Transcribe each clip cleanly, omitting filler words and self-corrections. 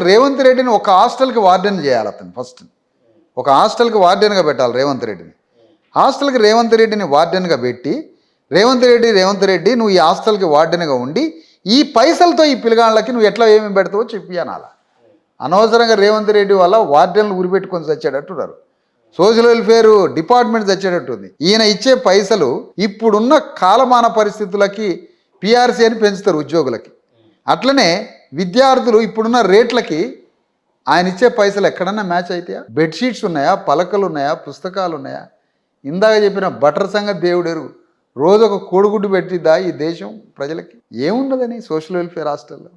రేవంత్ రెడ్డిని ఒక హాస్టల్కి వార్డెన్ చేయాలి. అతను ఫస్ట్ ఒక హాస్టల్కి వార్డెన్గా పెట్టాలి రేవంత్ రెడ్డిని. హాస్టల్కి రేవంత్ రెడ్డిని వార్డెన్గా పెట్టి, రేవంత్ రెడ్డి నువ్వు ఈ హాస్టల్కి వార్డెన్గా ఉండి ఈ పైసలతో ఈ పిల్లగాళ్ళకి నువ్వు ఎట్లా ఏమేమి పెడతావో చెప్పి అనాల. అనవసరంగా రేవంత్ రెడ్డి వల్ల వార్డెన్లు ఉరిపెట్టుకొని చచ్చేటట్టున్నారు. సోషల్ వెల్ఫేర్ డిపార్ట్మెంట్ చచ్చేటట్టుంది. ఈయన ఇచ్చే పైసలు ఇప్పుడున్న కాలమాన పరిస్థితులకి పిఆర్సీ అని పెంచుతారు ఉద్యోగులకి. అట్లనే విద్యార్థులు ఇప్పుడున్న రేట్లకి ఆయన ఇచ్చే పైసలు ఎక్కడన్నా మ్యాచ్ అవుతాయా? బెడ్షీట్స్ ఉన్నాయా, పలకలు ఉన్నాయా, పుస్తకాలు ఉన్నాయా? ఇందాక చెప్పిన బటర్ సంగతి దేవుడు ఎరుగు. రోజు ఒక కోడిగుడ్డు పెట్టిద్దా ఈ దేశం ప్రజలకి? ఏమున్నదని సోషల్ వెల్ఫేర్ హాస్టల్లో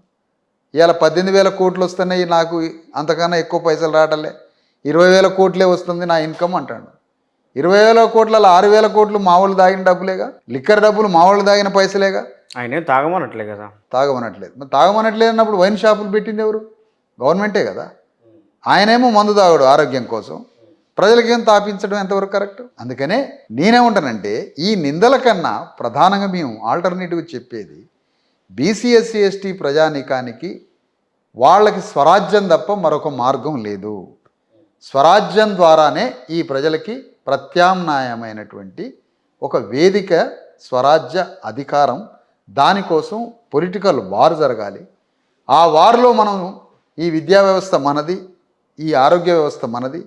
ఇవాళ 18,000 కోట్లు వస్తున్నాయి, నాకు అంతకన్నా ఎక్కువ పైసలు రావటలే, 20,000 కోట్లే వస్తుంది నా ఇన్కమ్ అంటాడు. 20,000 కోట్లలో 6,000 కోట్లు మామూలు దాగిన డబ్బులేగా, లిక్కర్ డబ్బులు మామూలు దాగిన పైసలేగా. ఆయన తాగమనట్లే కదా, తాగమనట్లేదు. మరి తాగమనట్లేదు అన్నప్పుడు వైన్ షాపులు పెట్టింది ఎవరు? గవర్నమెంటే కదా. ఆయనేమో మందు తాగడు ఆరోగ్యం కోసం, ప్రజలకేం తాపించడం ఎంతవరకు కరెక్ట్? అందుకనే నేనేమంటానంటే ఈ నిందల కన్నా ప్రధానంగా మేము ఆల్టర్నేటివ్ చెప్పేది బీసీ ఎస్సీ ఎస్టీ ప్రజానీకానికి వాళ్ళకి స్వరాజ్యం తప్ప మరొక మార్గం లేదు. స్వరాజ్యం ద్వారానే ఈ ప్రజలకి ప్రత్యామ్నాయమైనటువంటి ఒక వేదిక, స్వరాజ్య అధికారం, దానికోసం పొలిటికల్ వార్ జరగాలి. ఆ వార్లో మనం ఈ విద్యా వ్యవస్థ మనది, ఈ ఆరోగ్య వ్యవస్థ మనది,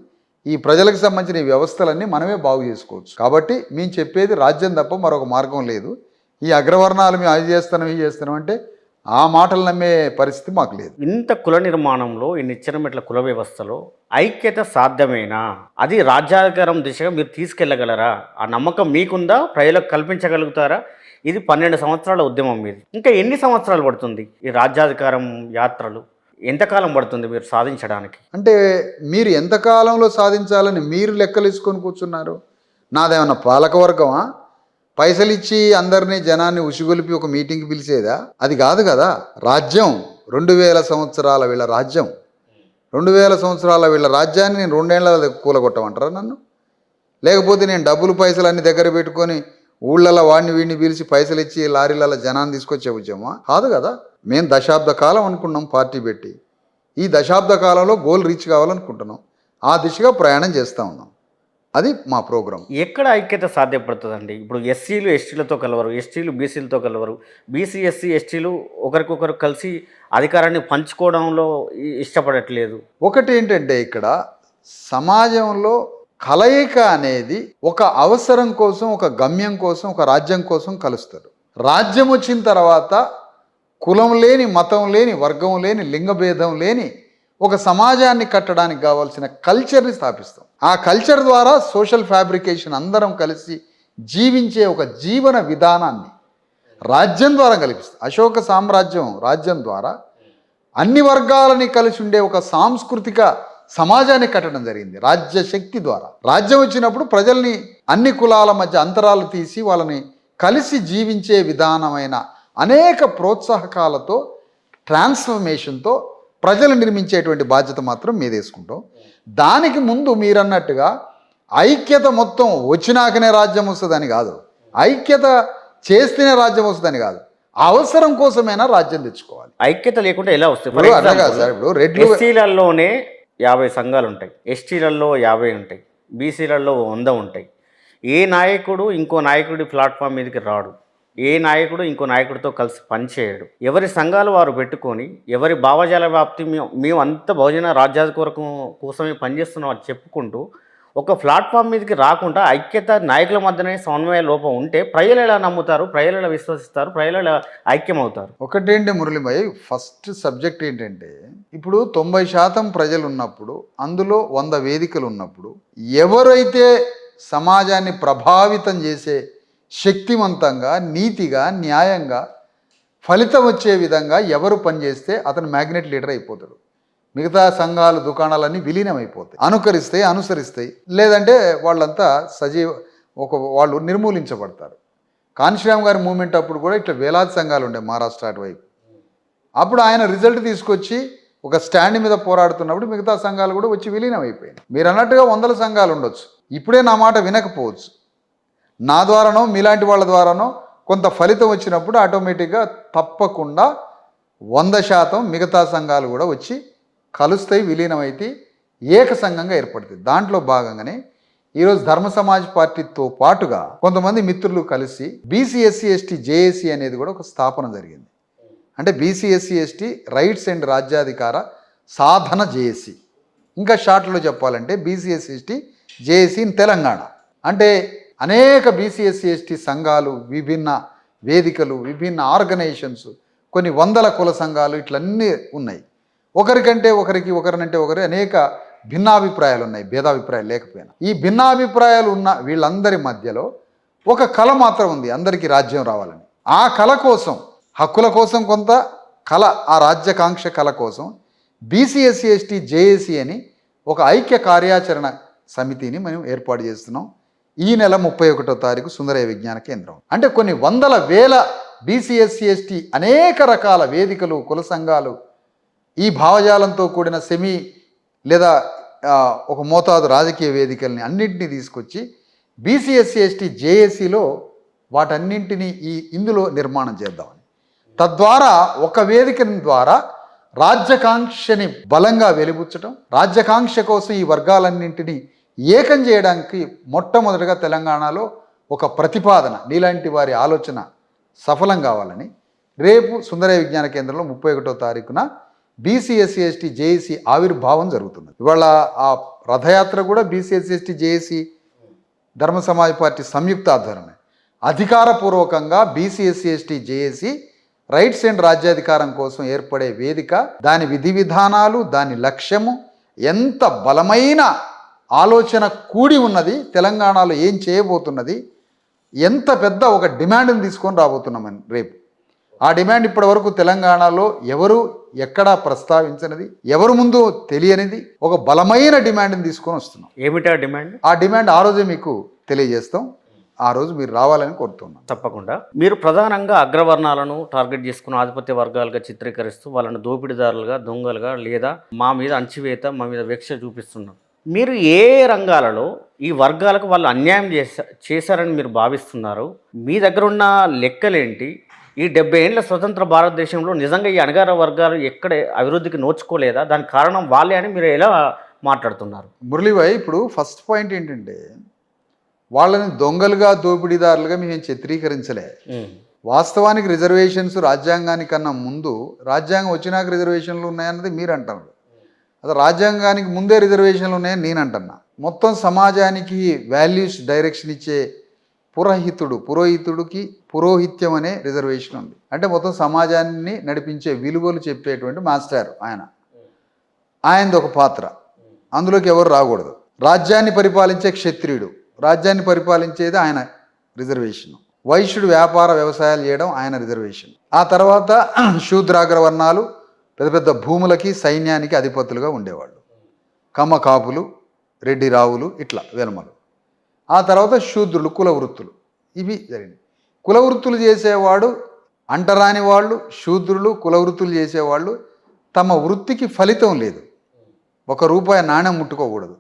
ఈ ప్రజలకు సంబంధించిన ఈ వ్యవస్థలన్నీ మనమే బాగు చేసుకోవచ్చు. కాబట్టి మేము చెప్పేది రాజ్యం తప్ప మరొక మార్గం లేదు. ఈ అగ్రవర్ణాలు మేము అది చేస్తున్నాం ఇది చేస్తున్నాం అంటే ఆ మాటలు నమ్మే పరిస్థితి మాకు లేదు. ఇంత కుల నిర్మాణంలో, ఈ నిచ్చెనమెట్ల కుల వ్యవస్థలో ఐక్యత సాధ్యమేనా? అది రాజ్యాధికారం దిశగా మీరు తీసుకెళ్ళగలరా? ఆ నమ్మకం మీకుందా? ప్రజలకు కల్పించగలుగుతారా? ఇది 12 సంవత్సరాల ఉద్యమం మీది. ఇంకా ఎన్ని సంవత్సరాలు పడుతుంది ఈ రాజ్యాధికారం యాత్రలు? ఎంతకాలం పడుతుంది మీరు సాధించడానికి? అంటే మీరు ఎంతకాలంలో సాధించాలని మీరు లెక్కలు ఇసుకొని కూర్చున్నారు? నాదేమన్నా పాలకవర్గమా? పైసలు ఇచ్చి అందరినీ జనాన్ని ఉసిగొలిపి ఒక మీటింగ్కి పిలిచేదా? అది కాదు కదా. రాజ్యం 2000 సంవత్సరాల వీళ్ళ రాజ్యం. 2000 సంవత్సరాల వీళ్ళ రాజ్యాన్ని నేను 2 ఏళ్ళ కూలగొట్టమంటారా నన్ను? లేకపోతే నేను డబ్బులు పైసలు అన్ని దగ్గర పెట్టుకొని ఊళ్ళల్లో వాడిని వీడిని పిలిచి పైసలు ఇచ్చి లారీలలో జనాన్ని తీసుకొచ్చే ఉద్యమా? కాదు కదా. మేము దశాబ్ద కాలం అనుకున్నాం పార్టీ పెట్టి. ఈ దశాబ్ద కాలంలో గోల్ రీచ్ కావాలనుకుంటున్నాం. ఆ దిశగా ప్రయాణం చేస్తూ ఉన్నాం. అది మా ప్రోగ్రాం. ఎక్కడ ఐక్యత సాధ్యపడుతుందండి? ఇప్పుడు ఎస్సీలు ఎస్టీలతో కలవరు, ఎస్టీలు బీసీలతో కలవరు, బీసీ ఎస్సీ ఎస్టీలు ఒకరికొకరు కలిసి అధికారాన్ని పంచుకోవడంలో ఇష్టపడట్లేదు. ఒకటి ఏంటంటే ఇక్కడ సమాజంలో కలయిక అనేది ఒక అవసరం కోసం, ఒక గమ్యం కోసం, ఒక రాజ్యం కోసం కలుస్తారు. రాజ్యం వచ్చిన తర్వాత కులం లేని, మతం లేని, వర్గం లేని, లింగభేదం లేని ఒక సమాజాన్ని కట్టడానికి కావాల్సిన కల్చర్ని స్థాపిస్తాం. ఆ కల్చర్ ద్వారా సోషల్ ఫ్యాబ్రికేషన్, అందరం కలిసి జీవించే ఒక జీవన విధానాన్ని రాజ్యం ద్వారా కల్పిస్తాం. అశోక సామ్రాజ్యం రాజ్యం ద్వారా అన్ని వర్గాలని కలిసి ఉండే ఒక సాంస్కృతిక సమాజాన్ని కట్టడం జరిగింది రాజ్య శక్తి ద్వారా. రాజ్యం వచ్చినప్పుడు ప్రజల్ని అన్ని కులాల మధ్య అంతరాలు తీసి వాళ్ళని కలిసి జీవించే విధానమైన అనేక ప్రోత్సాహకాలతో, ట్రాన్స్ఫర్మేషన్తో ప్రజలు నిర్మించేటువంటి బాధ్యత మాత్రం మీదేసుకుంటాం. దానికి ముందు మీరన్నట్టుగా ఐక్యత మొత్తం వచ్చినాకనే రాజ్యం వస్తుందని కాదు, ఐక్యత చేస్తేనే రాజ్యం వస్తుందని కాదు, అవసరం కోసమైనా రాజ్యం తెచ్చుకోవాలి. ఐక్యత లేకుండా ఎలా వస్తుంది? ఇప్పుడు ఎస్సీలలోనే 50 సంఘాలు ఉంటాయి, ఎస్టీలలో 50 ఉంటాయి, బీసీలలో 100 ఉంటాయి. ఏ నాయకుడు ఇంకో నాయకుడి ప్లాట్ఫామ్ మీదకి రాడు, ఏ నాయకుడు ఇంకో నాయకుడితో కలిసి పనిచేయడు. ఎవరి సంఘాలు వారు పెట్టుకొని, ఎవరి భావజాల వ్యాప్తి మేము అంత బహుజన రాజ్యాధికారం కోసమే పనిచేస్తున్నాం అని చెప్పుకుంటూ ఒక ప్లాట్ఫామ్ మీదకి రాకుండా ఐక్యత నాయకుల మధ్యనే సమన్వయ లోపం ఉంటే ప్రజలు ఎలా నమ్ముతారు? ప్రజలు ఎలా విశ్వసిస్తారు? ప్రజలు ఎలా ఐక్యమవుతారు? ఒకటేంటి మురళీభాయ్, ఫస్ట్ సబ్జెక్ట్ ఏంటంటే ఇప్పుడు 90% ప్రజలు ఉన్నప్పుడు, అందులో 100 వేదికలు ఉన్నప్పుడు, ఎవరైతే సమాజాన్ని ప్రభావితం చేసే శక్తివంతంగా, నీతిగా, న్యాయంగా ఫలితం వచ్చే విధంగా ఎవరు పనిచేస్తే అతను మ్యాగ్నెట్ లీడర్ అయిపోతాడు. మిగతా సంఘాలు, దుకాణాలన్నీ విలీనం అయిపోతాయి, అనుసరిస్తాయి. లేదంటే వాళ్ళంతా వాళ్ళు నిర్మూలించబడతారు. కాన్షీరామ్ గారి మూమెంట్ అప్పుడు కూడా ఇట్లా వేలాది సంఘాలు ఉండే మహారాష్ట్ర అటువైపు. అప్పుడు ఆయన రిజల్ట్ తీసుకొచ్చి ఒక స్టాండ్ మీద పోరాడుతున్నప్పుడు మిగతా సంఘాలు కూడా వచ్చి విలీనం అయిపోయినాయి. మీరు అన్నట్టుగా 100 సంఘాలు ఉండొచ్చు, ఇప్పుడే నా మాట వినకపోవచ్చు. నా ద్వారానో మీలాంటి వాళ్ళ ద్వారానో కొంత ఫలితం వచ్చినప్పుడు ఆటోమేటిక్గా తప్పకుండా 100% మిగతా సంఘాలు కూడా వచ్చి కలుస్తాయి, విలీనమైతే ఏక సంఘంగా ఏర్పడుతుంది. దాంట్లో భాగంగానే ఈరోజు ధర్మ సమాజ్ పార్టీతో పాటుగా కొంతమంది మిత్రులు కలిసి BC/SC/ST జేఏసీ అనేది కూడా ఒక స్థాపన జరిగింది. అంటే BC/SC/ST రైట్స్ అండ్ రాజ్యాధికార సాధన జేఏసీ, ఇంకా షార్ట్లో చెప్పాలంటే BC/SC/ST జేఏసీ ఇన్ తెలంగాణ. అంటే అనేక BC/SC/ST సంఘాలు, విభిన్న వేదికలు, విభిన్న ఆర్గనైజేషన్స్, కొన్ని వందల కుల సంఘాలు ఇట్లన్నీ ఉన్నాయి. ఒకరికంటే ఒకరికి, ఒకరినంటే ఒకరి అనేక భిన్నాభిప్రాయాలు ఉన్నాయి, భేదాభిప్రాయాలు లేకపోయినా. ఈ భిన్నాభిప్రాయాలు ఉన్న వీళ్ళందరి మధ్యలో ఒక కళ మాత్రం ఉంది, అందరికీ రాజ్యం రావాలని. ఆ కళ కోసం, హక్కుల కోసం కొంత కళ, ఆ రాజ్యకాంక్ష కళ కోసం BC/SC/ST జేఏసీ అని ఒక ఐక్య కార్యాచరణ సమితిని మనం ఏర్పాటు చేస్తున్నాం. ఈ నెల 31వ తారీఖు సుందరయ్య విజ్ఞాన కేంద్రం. అంటే కొన్ని వందల వేల BC/SC/ST అనేక రకాల వేదికలు, కుల సంఘాలు, ఈ భావజాలంతో కూడిన సెమీ లేదా ఒక మోతాదు రాజకీయ వేదికల్ని అన్నింటినీ తీసుకొచ్చి BC/SC/ST జేఏసీలో వాటన్నింటినీ ఇందులో నిర్మాణం చేద్దామని. తద్వారా ఒక వేదిక ద్వారా రాజ్యకాంక్షని బలంగా వెలిబుచ్చటం, రాజ్యకాంక్ష కోసం ఈ వర్గాలన్నింటినీ ఏకం చేయడానికి మొట్టమొదటిగా తెలంగాణలో ఒక ప్రతిపాదన, నీలాంటి వారి ఆలోచన సఫలం కావాలని రేపు సుందరయ్య విజ్ఞాన కేంద్రంలో 31వ తారీఖున BC/SC/ST జేఏసీ ఆవిర్భావం జరుగుతుంది. ఇవాళ ఆ రథయాత్ర కూడా BC/SC/ST JAC Dharma Samaj party సంయుక్త ఆధ్వర్యమే. అధికారపూర్వకంగా BC/SC/ST జేఏసీ రైట్స్ అండ్ రాజ్యాధికారం కోసం ఏర్పడే వేదిక, దాని విధి విధానాలు, దాని లక్ష్యము, ఎంత బలమైన ఆలోచన కూడి ఉన్నది, తెలంగాణలో ఏం చేయబోతున్నది, ఎంత పెద్ద ఒక డిమాండ్ని తీసుకొని రాబోతున్నామని రేపు. ఆ డిమాండ్ ఇప్పటి వరకు తెలంగాణలో ఎవరు ఎక్కడా ప్రస్తావించనిది, ఎవరు ముందు తెలియనిది, ఒక బలమైన డిమాండ్ని తీసుకొని వస్తున్నాం. ఏమిటా డిమాండ్? ఆ డిమాండ్ ఆ రోజే మీకు తెలియజేస్తాం. ఆ రోజు మీరు రావాలని కోరుతున్నాం. తప్పకుండా. మీరు ప్రధానంగా అగ్రవర్ణాలను టార్గెట్ చేసుకున్న ఆధిపత్య వర్గాలుగా చిత్రీకరిస్తూ వాళ్ళని దోపిడీదారులుగా, దొంగలుగా, లేదా మా మీద అణచివేత, మా మీద వివక్ష చూపిస్తున్నారు. మీరు ఏ రంగాలలో ఈ వర్గాలకు వాళ్ళు అన్యాయం చేశారని మీరు భావిస్తున్నారు? మీ దగ్గర ఉన్న లెక్కలేంటి? ఈ 70 ఏళ్ల స్వతంత్ర భారతదేశంలో నిజంగా ఈ అణగార వర్గాలు ఎక్కడ అభివృద్ధికి నోచుకోలేదా? దానికి కారణం వాళ్ళే అని మీరు ఎలా మాట్లాడుతున్నారు? మురళీభాయ్, ఇప్పుడు ఫస్ట్ పాయింట్ ఏంటంటే, వాళ్ళని దొంగలుగా, దోపిడీదారులుగా మేము చిత్రీకరించలే. వాస్తవానికి రిజర్వేషన్స్ రాజ్యాంగానికన్నా ముందు, రాజ్యాంగం వచ్చినాక రిజర్వేషన్లు ఉన్నాయన్నది మీరు అంటారు. అదే రాజ్యాంగానికి ముందే రిజర్వేషన్లు ఉన్నాయని నేను అంటున్నా. మొత్తం సమాజానికి వాల్యూస్ డైరెక్షన్ ఇచ్చే పురోహితుడికి పురోహిత్యం అనే రిజర్వేషన్ ఉంది. అంటే మొత్తం సమాజాన్ని నడిపించే విలువలు చెప్పేటువంటి మాస్టర్ ఆయనది ఒక పాత్ర. అందులోకి ఎవరు రాకూడదు. రాజ్యాన్ని పరిపాలించే క్షత్రియుడు, రాజ్యాన్ని పరిపాలించేది ఆయన రిజర్వేషన్. వైశ్యుడు వ్యాపార వ్యవసాయాలు చేయడం ఆయన రిజర్వేషన్. ఆ తర్వాత శూద్రాగ్రవర్ణాలు పెద్ద పెద్ద భూములకి, సైన్యానికి అధిపతులుగా ఉండేవాళ్ళు. కమ్మ కాపులు, రెడ్డి రావులు, ఇట్లా వెలమలు. ఆ తర్వాత శూద్రులు, కుల వృత్తులు, ఇవి జరిగింది. కుల వృత్తులు చేసేవాడు అంటరాని వాళ్ళు, శూద్రులు కుల వృత్తులు చేసేవాళ్ళు తమ వృత్తికి ఫలితం లేదు, ₹1 నాణ్యం ముట్టుకోకూడదు,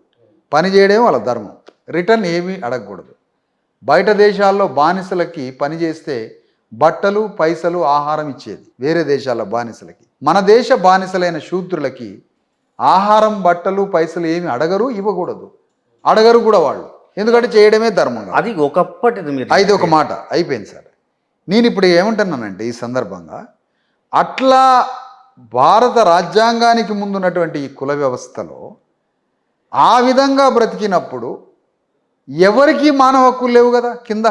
పని చేయడం వాళ్ళ ధర్మం, రిటర్న్ ఏమీ అడగకూడదు. బయట దేశాల్లో బానిసలకి పని చేస్తే బట్టలు, పైసలు, ఆహారం ఇచ్చేది వేరే దేశాల బానిసలకి. మన దేశ బానిసలైన శూద్రులకి ఆహారం, బట్టలు, పైసలు ఏమి అడగరు, ఇవ్వకూడదు, అడగరు కూడా వాళ్ళు, ఎందుకంటే చేయడమే ధర్మం. అది ఒకప్పటిది. ఇది ఒక మాట అయిపోయింది సార్. నేను ఇప్పుడు ఏమంటున్నానంటే ఈ సందర్భంగా, అట్లా భారత రాజ్యాంగానికి ముందున్నటువంటి ఈ కుల వ్యవస్థలో ఆ విధంగా బ్రతికినప్పుడు ఎవరికి మానవ హక్కులు లేవు కదా. కింద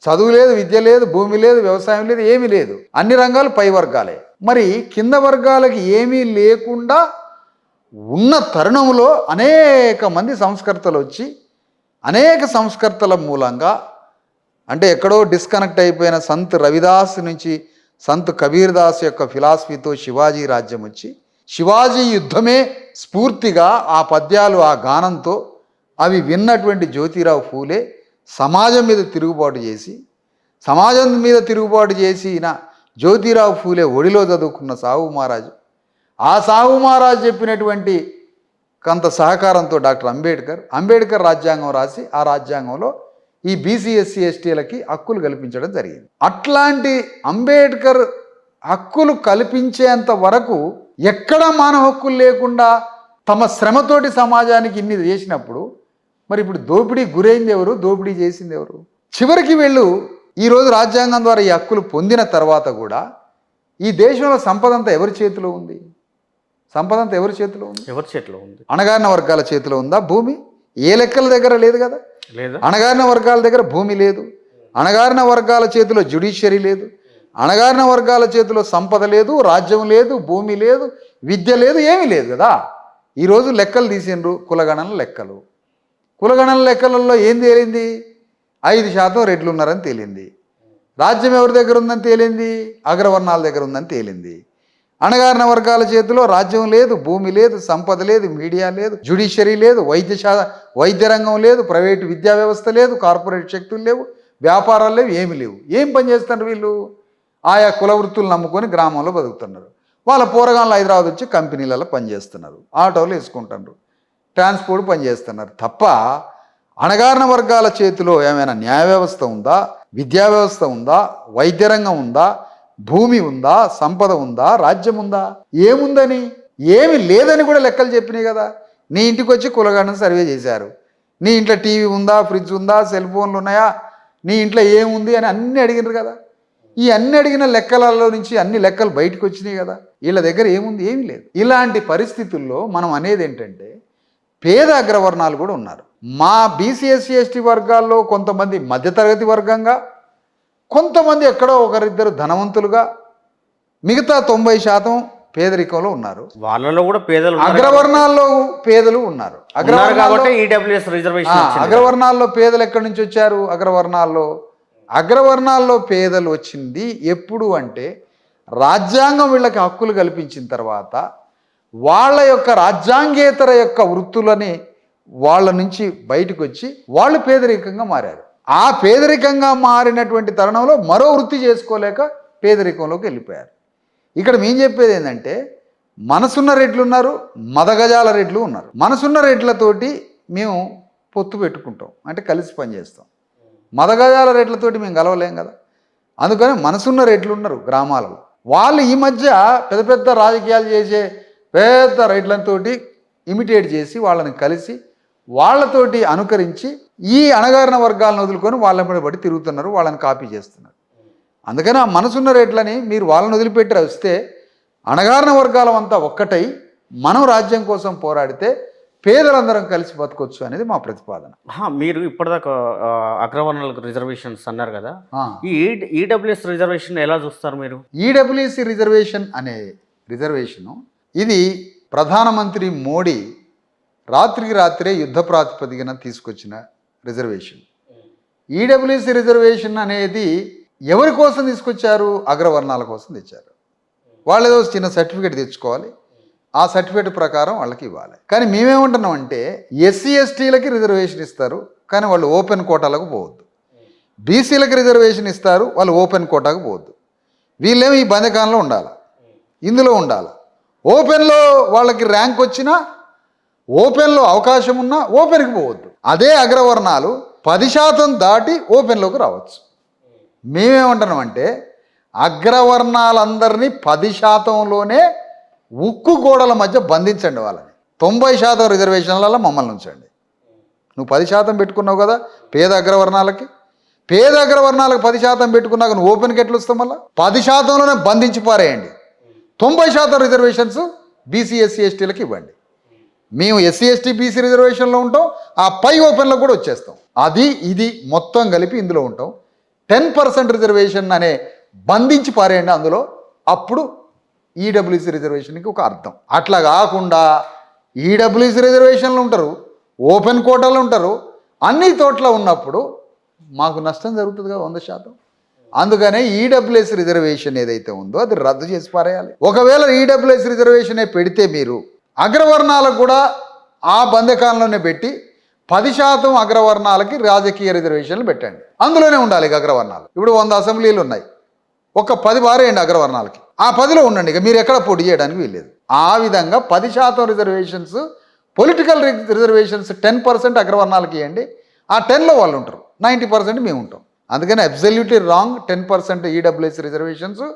చదువు లేదు, విద్య లేదు, భూమి లేదు, వ్యవసాయం లేదు, ఏమీ లేదు, అన్ని రంగాలు పై వర్గాలే. మరి కింద వర్గాలకి ఏమీ లేకుండా ఉన్న తరుణంలో అనేక మంది సంస్కర్తలు వచ్చి, అనేక సంస్కర్తల మూలంగా, అంటే ఎక్కడో డిస్కనెక్ట్ అయిపోయిన సంత్ రవిదాస్ నుంచి సంత్ కబీర్ దాస్ యొక్క ఫిలాసఫీతో శివాజీ రాజ్యం వచ్చి, శివాజీ యుద్ధమే స్ఫూర్తిగా ఆ పద్యాలు, ఆ గానంతో అవి విన్నటువంటి జ్యోతిరావు ఫూలే సమాజం మీద తిరుగుబాటు చేసిన జ్యోతిరావు ఫూలే ఒడిలో చదువుకున్న సాహు మహారాజు, ఆ సాహు మహారాజు చెప్పినటువంటి కొంత సహకారంతో డాక్టర్ అంబేద్కర్ రాజ్యాంగం రాసి, ఆ రాజ్యాంగంలో ఈ BC/SC/STలకి హక్కులు కల్పించడం జరిగింది. అట్లాంటి అంబేద్కర్ హక్కులు కల్పించేంత వరకు ఎక్కడ మానవ హక్కులు లేకుండా తమ శ్రమతోటి సమాజానికి ఇన్ని చేసినప్పుడు మరి ఇప్పుడు దోపిడీ గురైంది ఎవరు, దోపిడీ చేసింది ఎవరు? చివరికి వీళ్ళు ఈరోజు రాజ్యాంగం ద్వారా ఈ హక్కులు పొందిన తర్వాత కూడా ఈ దేశంలో సంపద అంతా ఎవరి చేతిలో ఉంది? సంపద అంతా ఎవరి చేతిలో ఉంది? ఎవరి చేతిలో ఉంది? అణగారిన వర్గాల చేతిలో ఉందా భూమి? ఏ లెక్కల దగ్గర లేదు కదా. లేదా అణగారిన వర్గాల దగ్గర భూమి లేదు, అణగారిన వర్గాల చేతిలో జ్యుడిషియరీ లేదు, అణగారిన వర్గాల చేతిలో సంపద లేదు, రాజ్యం లేదు, భూమి లేదు, విద్య లేదు, ఏమీ లేదు కదా. ఈరోజు లెక్కలు తీసిండ్రు, కులగణన లెక్కలు. కులగణన లెక్కలలో ఏం తేలింది? 5% రెడ్లు ఉన్నారని తేలింది. రాజ్యం ఎవరి దగ్గర ఉందని తేలింది? అగ్రవర్ణాల దగ్గర ఉందని తేలింది. అణగారిన వర్గాల చేతిలో రాజ్యం లేదు, భూమి లేదు, సంపద లేదు, మీడియా లేదు, జ్యుడిషియరీ లేదు, వైద్య రంగం లేదు, ప్రైవేటు విద్యా వ్యవస్థ లేదు, కార్పొరేట్ శక్తులు లేవు, వ్యాపారాలు లేవు, ఏమి లేవు. ఏం పని చేస్తున్నారు వీళ్ళు? ఆయా కుల వృత్తులు నమ్ముకొని గ్రామంలో బతుకుతున్నారు. వాళ్ళ పోరగాళ్ళు హైదరాబాద్ వచ్చి కంపెనీలలో పనిచేస్తున్నారు, ఆటోలు వేసుకుంటున్నారు, ట్రాన్స్పోర్ట్ పనిచేస్తున్నారు తప్ప అణగారిన వర్గాల చేతిలో ఏమైనా న్యాయ వ్యవస్థ ఉందా, విద్యా వ్యవస్థ ఉందా, వైద్య రంగం ఉందా, భూమి ఉందా, సంపద ఉందా, రాజ్యం ఉందా? ఏముందని? ఏమి లేదని కూడా లెక్కలు చెప్పినాయి కదా. నీ ఇంటికి వచ్చి కులగణన సర్వే చేశారు. నీ ఇంట్లో టీవీ ఉందా, ఫ్రిడ్జ్ ఉందా, సెల్ ఫోన్లు ఉన్నాయా, నీ ఇంట్లో ఏముంది అని అన్నీ అడిగినారు కదా. ఈ అన్ని అడిగిన లెక్కలలో నుంచి అన్ని లెక్కలు బయటకు వచ్చినాయి కదా. వీళ్ళ దగ్గర ఏముంది? ఏమీ లేదు. ఇలాంటి పరిస్థితుల్లో మనం అనేది ఏంటంటే పేద అగ్రవర్ణాలు కూడా ఉన్నారు. మా బీసీ ఎస్సీ ఎస్టీ వర్గాల్లో కొంతమంది మధ్యతరగతి వర్గంగా, కొంతమంది ఎక్కడో ఒకరిద్దరు ధనవంతులుగా, మిగతా 90% పేదరికంలో ఉన్నారు. వాళ్ళలో కూడా పేదలు అగ్రవర్ణాల్లో పేదలు ఉన్నారు. అగ్రవర్ణాల్లో పేదలు ఎక్కడి నుంచి వచ్చారు? అగ్రవర్ణాల్లో పేదలు వచ్చింది ఎప్పుడు అంటే రాజ్యాంగం వీళ్ళకి హక్కులు కల్పించిన తర్వాత వాళ్ళ యొక్క రాజ్యాంగేతర యొక్క వృత్తులని వాళ్ళ నుంచి బయటకు వచ్చి వాళ్ళు పేదరికంగా మారారు. ఆ పేదరికంగా మారినటువంటి తరుణంలో మరో వృత్తి చేసుకోలేక పేదరికంలోకి వెళ్ళిపోయారు. ఇక్కడ మేము చెప్పేది ఏంటంటే మనసున్న రెడ్లు ఉన్నారు, మదగజాల రెడ్లు ఉన్నారు. మనసున్న రెడ్లతోటి మేము పొత్తు పెట్టుకుంటాం, అంటే కలిసి పనిచేస్తాం. మదగజాల రెడ్లతోటి మేము కలవలేం కదా. అందుకని మనసున్న రెడ్లు ఉన్నారు గ్రామాలలో. వాళ్ళు ఈ మధ్య పెద్ద పెద్ద రాజకీయాలు చేసే పెద్ద రెడ్లతోటి ఇమిటేట్ చేసి వాళ్ళని కలిసి వాళ్ళతోటి అనుకరించి ఈ అణగారిన వర్గాలను వదులుకొని వాళ్ళని బట్టి తిరుగుతున్నారు, వాళ్ళని కాపీ చేస్తున్నారు. అందుకని ఆ మనసున్న రెడ్లని మీరు వాళ్ళని వదిలిపెట్టి వస్తే అణగారిన వర్గాలం అంతా ఒక్కటై మనం రాజ్యం కోసం పోరాడితే పేదలందరం కలిసి బతకొచ్చు అనేది మా ప్రతిపాదన. మీరు ఇప్పటిదాకా అగ్రవర్ణాలకు రిజర్వేషన్స్ అన్నారు కదా, ఈ ఈడబ్ల్యూఎస్ రిజర్వేషన్ ఎలా చూస్తారు మీరు? ఈడబ్ల్యూఎస్ రిజర్వేషన్ అనే రిజర్వేషను ఇది ప్రధానమంత్రి మోడీ రాత్రికి రాత్రే యుద్ధ ప్రాతిపదికన తీసుకొచ్చిన రిజర్వేషన్. ఈడబ్ల్యూఎస్ రిజర్వేషన్ అనేది ఎవరి కోసం తీసుకొచ్చారు? అగ్రవర్ణాల కోసం తెచ్చారు. వాళ్ళు ఏదో చిన్న సర్టిఫికేట్ తెచ్చుకోవాలి, ఆ సర్టిఫికేట్ ప్రకారం వాళ్ళకి ఇవ్వాలి. కానీ మేమేమంటున్నామంటే ఎస్సీ ఎస్టీలకి రిజర్వేషన్ ఇస్తారు, కానీ వాళ్ళు ఓపెన్ కోటాలకు పోవద్దు. బీసీలకు రిజర్వేషన్ ఇస్తారు, వాళ్ళు ఓపెన్ కోటాకు పోవద్దు. వీళ్ళేమో ఈ బంధకాలంలో ఉండాలి, ఇందులో ఉండాలి. ఓపెన్లో వాళ్ళకి ర్యాంక్ వచ్చినా, ఓపెన్లో అవకాశం ఉన్నా ఓపెన్కి పోవద్దు. అదే అగ్రవర్ణాలు 10% దాటి ఓపెన్లోకి రావచ్చు. మేమేమంటున్నామంటే అగ్రవర్ణాలందరినీ 10%లోనే ఉక్కు గోడల మధ్య బంధించండి. వాళ్ళని 90% రిజర్వేషన్లలో మమ్మల్ని ఉంచండి. నువ్వు 10% పెట్టుకున్నావు కదా పేద అగ్రవర్ణాలకి, పేద అగ్రవర్ణాలకు 10% పెట్టుకున్నాక నువ్వు ఓపెన్కి ఎట్లా వస్తావు? మళ్ళీ 10%లోనే బంధించి పారేయండి. 90% రిజర్వేషన్స్ బీసీ ఎస్సీ ఎస్టీలకు ఇవ్వండి. మేము ఎస్సీ ఎస్టీ బీసీ రిజర్వేషన్లో ఉంటాం, ఆ పై ఓపెన్లో కూడా వచ్చేస్తాం. అది ఇది మొత్తం కలిపి ఇందులో ఉంటాం. 10% రిజర్వేషన్ అనే బంధించి పారేయండి అందులో, అప్పుడు ఈడబ్ల్యూసీ రిజర్వేషన్కి ఒక అర్థం. అట్లా కాకుండా ఈడబ్ల్యూసీ రిజర్వేషన్లు ఉంటారు, ఓపెన్ కోటాలు ఉంటారు, అన్ని చోట్ల ఉన్నప్పుడు మాకు నష్టం జరుగుతుంది కదా 100%. అందుకనే ఈడబ్ల్యూఎస్ రిజర్వేషన్ ఏదైతే ఉందో అది రద్దు చేసి పారేయాలి. ఒకవేళ ఈడబ్ల్యూఎస్ రిజర్వేషనే పెడితే మీరు అగ్రవర్ణాలకు కూడా ఆ బంధకాలంలోనే పెట్టి 10% అగ్రవర్ణాలకి రాజకీయ రిజర్వేషన్లు పెట్టండి. అందులోనే ఉండాలి ఇక అగ్రవర్ణాలు. ఇప్పుడు 100 అసెంబ్లీలు ఉన్నాయి, ఒక 10 పారేయండి అగ్రవర్ణాలకి, ఆ 10లో ఉండండి, ఇక మీరు ఎక్కడ పోటీ చేయడానికి వీల్లేదు. ఆ విధంగా 10% రిజర్వేషన్స్, పొలిటికల్ రిజర్వేషన్స్ 10% అగ్రవర్ణాలకి ఇవ్వండి. ఆ 10లో వాళ్ళు ఉంటారు, 90% మేము ఉంటాం. అందుకని అబ్సల్యూట్లీ రాంగ్ 10% ఈడబ్ల్యూఎస్ రిజర్వేషన్స్.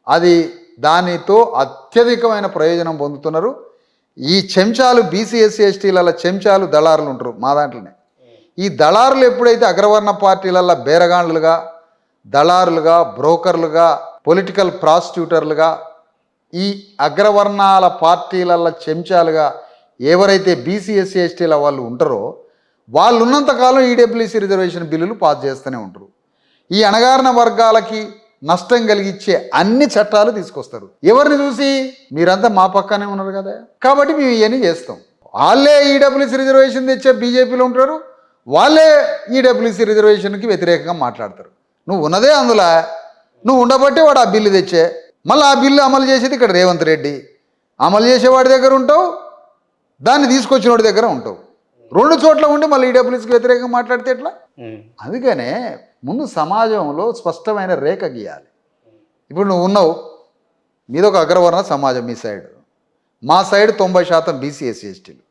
అది దానితో అత్యధికమైన ప్రయోజనం పొందుతున్నారు. ఈ చెంచాలు బీసీ ఎస్సీ ఎస్టీల చెంచాలు దళారులు ఉంటారు మా దాంట్లోనే. ఈ దళారులు ఎప్పుడైతే అగ్రవర్ణ పార్టీలల్లో బేరగాండ్లుగా, దళారులుగా, బ్రోకర్లుగా, పొలిటికల్ ప్రాసిక్యూటర్లుగా, ఈ అగ్రవర్ణాల పార్టీలల్లో చెంచాలుగా ఎవరైతే బీసీ ఎస్సీ ఎస్టీల వాళ్ళు ఉంటారో వాళ్ళు ఉన్నంతకాలం ఈడబ్ల్యూసీ రిజర్వేషన్ బిల్లులు పాస్ చేస్తూనే ఉంటారు. ఈ అణగారిన వర్గాలకి నష్టం కలిగించే అన్ని చట్టాలు తీసుకొస్తారు. ఎవరిని చూసి? మీరంతా మా పక్కనే ఉన్నారు కదా, కాబట్టి మేము ఇవన్నీ చేస్తాం. వాళ్ళే ఈడబ్ల్యూసీ రిజర్వేషన్ తెచ్చే బీజేపీలో ఉంటారు, వాళ్ళే ఈడబ్ల్యూసీ రిజర్వేషన్కి వ్యతిరేకంగా మాట్లాడతారు. నువ్వు ఉన్నదే అందులో, నువ్వు ఉండబట్టే వాడు ఆ బిల్లు తెచ్చే, మళ్ళీ ఆ బిల్లు అమలు చేసేది ఇక్కడ రేవంత్ రెడ్డి. అమలు చేసేవాడి దగ్గర ఉంటావు, దాన్ని తీసుకొచ్చిన వాడి దగ్గర ఉంటావు. రెండు చోట్ల ఉండి మళ్ళీ ఈడబ్ల్యూసీకి వ్యతిరేకంగా మాట్లాడితే ఎట్లా? అందుకనే ముందు సమాజంలో స్పష్టమైన రేఖ గీయాలి. ఇప్పుడు నువ్వు ఉన్నావు, మీదొక అగ్రవర్ణ సమాజం మీ సైడ్, మా సైడ్ 90% బీసీ ఎస్సీ ఎస్టీలు,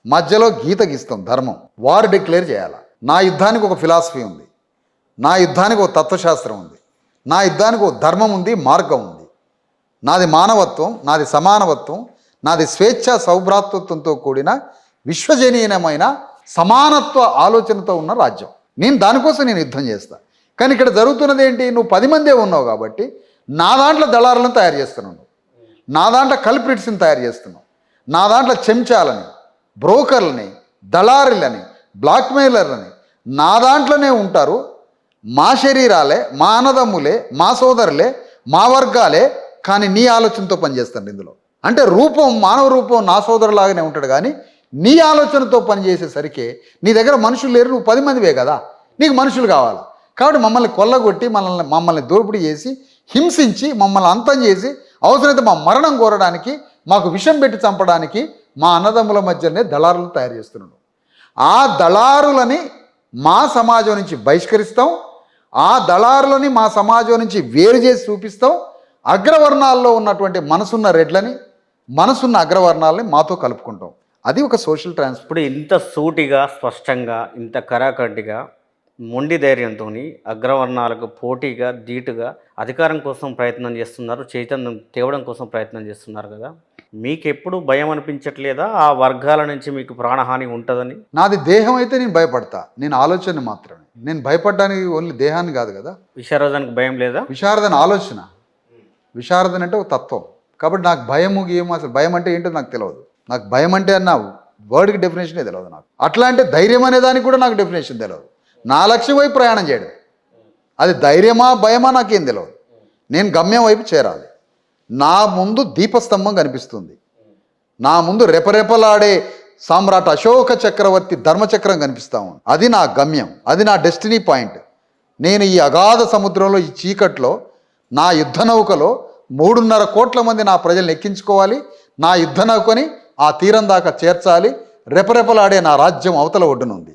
మధ్యలో గీత గీస్తాం ధర్మం. వార్ డిక్లేర్ చేయాలి. నా యుద్ధానికి ఒక ఫిలాసఫీ ఉంది, నా యుద్ధానికి ఒక తత్వశాస్త్రం ఉంది, నా యుద్ధానికి ఒక ధర్మం ఉంది, మార్గం ఉంది. నాది మానవత్వం, నాది సమానవత్వం, నాది స్వేచ్ఛ సౌభ్రాతృత్వంతో కూడిన విశ్వజనీయమైన సమానత్వ ఆలోచనతో ఉన్న రాజ్యం. నేను దానికోసం నేను యుద్ధం చేస్తా. కానీ ఇక్కడ జరుగుతున్నది ఏంటి? నువ్వు 10 మందే ఉన్నావు కాబట్టి నా దాంట్లో దళారులను తయారు చేస్తున్నావు, నా దాంట్లో కల్ప్రిట్స్ని తయారు చేస్తున్నావు, నా దాంట్లో చెంచాలని, బ్రోకర్లని, దళారులని, బ్లాక్మెయిలర్లని నా దాంట్లోనే ఉంటారు. మా శరీరాలే, మా అన్నదమ్ములే, మా సోదరులే, మా వర్గాలే, కానీ నీ ఆలోచనతో పనిచేస్తాను ఇందులో. అంటే రూపం, మానవ రూపం నా సోదరులాగానే ఉంటాడు, కానీ నీ ఆలోచనతో పనిచేసేసరికి నీ దగ్గర మనుషులు లేరు, నువ్వు 10 మందివే కదా, నీకు మనుషులు కావాలి. కాబట్టి మమ్మల్ని కొల్లగొట్టి, మమ్మల్ని దోపిడీ చేసి, హింసించి, మమ్మల్ని అంతం చేసి, అవసరమైతే మా మరణం కోరడానికి, మాకు విషం పెట్టి చంపడానికి మా అన్నదమ్ముల మధ్యనే దళారులను తయారు చేస్తున్నాడు. ఆ దళారులని మా సమాజం నుంచి బహిష్కరిస్తాం, ఆ దళారులని మా సమాజం నుంచి వేరు చేసి చూపిస్తాం. అగ్రవర్ణాల్లో ఉన్నటువంటి మనసున్న రెడ్లని, మనసున్న అగ్రవర్ణాలని మాతో కలుపుకుంటాం. అది ఒక సోషల్ ట్రాన్స్ఫర్. ఇప్పుడు ఇంత సూటిగా, స్పష్టంగా, ఇంత కరాఖండిగా, మొండి ధైర్యంతో అగ్రవర్ణాలకు పోటీగా, ధీటుగా అధికారం కోసం ప్రయత్నం చేస్తున్నారు, చైతన్యం తేవడం కోసం ప్రయత్నం చేస్తున్నారు కదా. మీకు ఎప్పుడు భయం అనిపించట్లేదా ఆ వర్గాల నుంచి మీకు ప్రాణహాని ఉంటుందని? నాది దేహం అయితే నేను భయపడతా, నేను ఆలోచన మాత్రమే. నేను భయపడడానికి ఓన్లీ దేహాన్ని కాదు కదా. విశారదానికి భయం లేదా? విశారదన ఆలోచన, విశారదన అంటే ఒక తత్వం. కాబట్టి నాకు భయము గేము, అసలు భయం అంటే ఏంటో నాకు తెలియదు. నాకు భయం అంటే అన్న వర్డ్కి డెఫినేషనే తెలియదు నాకు. అట్లా అంటే ధైర్యం అనే దానికి కూడా నాకు డెఫినేషన్ తెలియదు. నా లక్ష్యం వైపు ప్రయాణం చేయడం, అది ధైర్యమా భయమా నాకేం తెలియదు. నేను గమ్యం వైపు చేరాలి. నా ముందు దీపస్తంభం కనిపిస్తుంది, నా ముందు రెపరెపలాడే సామ్రాట్ అశోక చక్రవర్తి ధర్మచక్రం కనిపిస్తాము. అది నా గమ్యం, అది నా డెస్టినీ పాయింట్. నేను ఈ అగాధ సముద్రంలో, ఈ చీకట్లో, నా యుద్ధ నౌకలో 3.5 కోట్ల మంది నా ప్రజల్ని ఎక్కించుకోవాలి. నా యుద్ధ నౌకని ఆ తీరం దాకా చేర్చాలి. రెపరెపలాడే నా రాజ్యం అవతల ఒడ్డునుంది.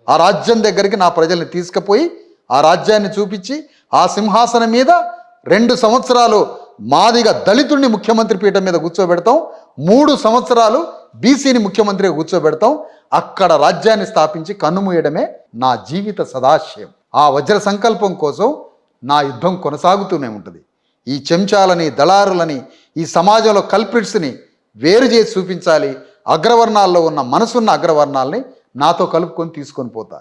ఆ రాజ్యం దగ్గరికి నా ప్రజల్ని తీసుకుపోయి ఆ రాజ్యాన్ని చూపించి ఆ సింహాసనం మీద 2 సంవత్సరాలు మాదిగా దళితుడిని ముఖ్యమంత్రి పీఠం మీద కూర్చోబెడతాం, 3 సంవత్సరాలు బీసీని ముఖ్యమంత్రిగా కూర్చోబెడతాం. అక్కడ రాజ్యాన్ని స్థాపించి కన్నుమూయడమే నా జీవిత సదాశయం. ఆ వజ్ర సంకల్పం కోసం నా యుద్ధం కొనసాగుతూనే ఉంటుంది. ఈ చెంచాలని, దళారులని, ఈ సమాజంలో కల్ప్రిట్స్ని వేరు చేసి చూపించాలి. అగ్రవర్ణాల్లో ఉన్న మనసున్న అగ్రవర్ణాలని నాతో కలుపుకొని తీసుకొని పోతా.